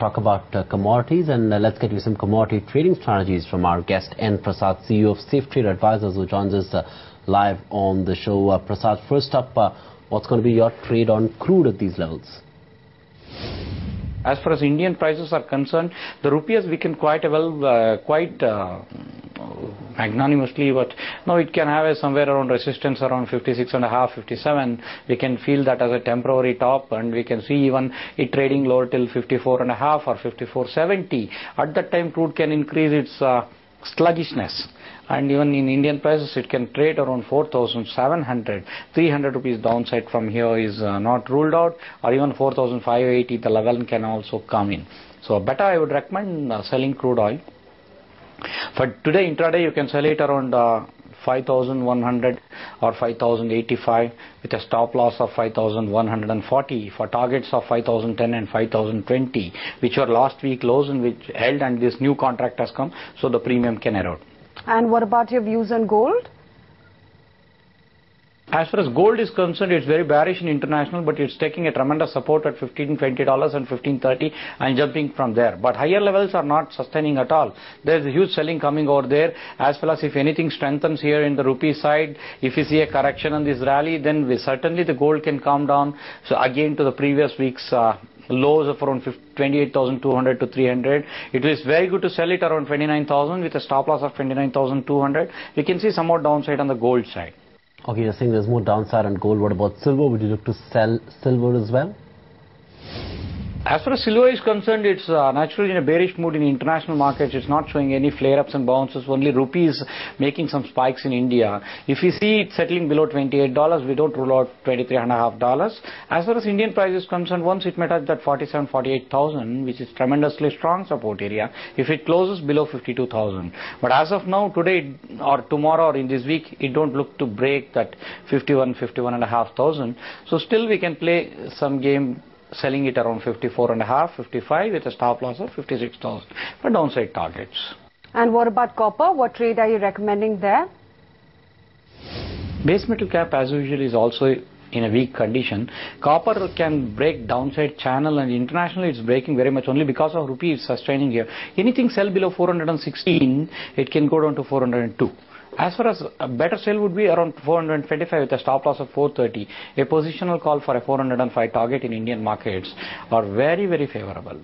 talk about commodities, and let's get you some commodity trading strategies from our guest N. Prasad, CEO of Safetrade Advisors, who joins us live on the show. Prasad, first up, what's going to be your trade on crude at these levels? As far as Indian prices are concerned, the rupee has weakened quite magnanimously, but now it can have somewhere around resistance around 56.5, 57. We can feel that as a temporary top, and we can see even it trading lower till 54.5 or 54.70. At that time, crude can increase its sluggishness. And even in Indian prices, it can trade around 4,700. 300 rupees downside from here is not ruled out, or even 4,580, the level can also come in. So better I would recommend selling crude oil. For today, intraday, you can sell it around 5,100 or 5,085 with a stop loss of 5,140 for targets of 5,010 and 5,020, which were last week lows and which held, and this new contract has come, so the premium can erode. And what about your views on gold? As far as gold is concerned, it's very bearish in international, but it's taking a tremendous support at $15, $20 and $15.30 and jumping from there. But higher levels are not sustaining at all. There's a huge selling coming over there. As well as if anything strengthens here in the rupee side, if you see a correction on this rally, then certainly the gold can come down. So again to the previous week's lows of around 28,200 to 300. It is very good to sell it around 29,000 with a stop loss of 29,200. We can see some more downside on the gold side. Okay, you're saying there's more downside on gold. What about silver? Would you look to sell silver as well? As far as silver is concerned, it's naturally in a bearish mood in international markets. It's not showing any flare-ups and bounces. Only rupee is making some spikes in India. If you see it settling below $28, we don't rule out $23.5. As far as Indian price is concerned, once it may touch that 47, 48,000, which is tremendously strong support area, if it closes below 52,000. But as of now, today or tomorrow or in this week, it don't look to break that 51, 51.5 So still we can play some game selling it around 54.5, 55 with a stop loss of 56,000 for downside targets. And what about copper? What trade are you recommending there? Base metal cap as usual is also in a weak condition. Copper can break downside channel, and internationally it's breaking very much only because of rupee is sustaining here. Anything sell below 416, it can go down to 402. As far as a better sell would be around 425 with a stop loss of 430. A positional call for a 405 target in Indian markets are very, very favorable.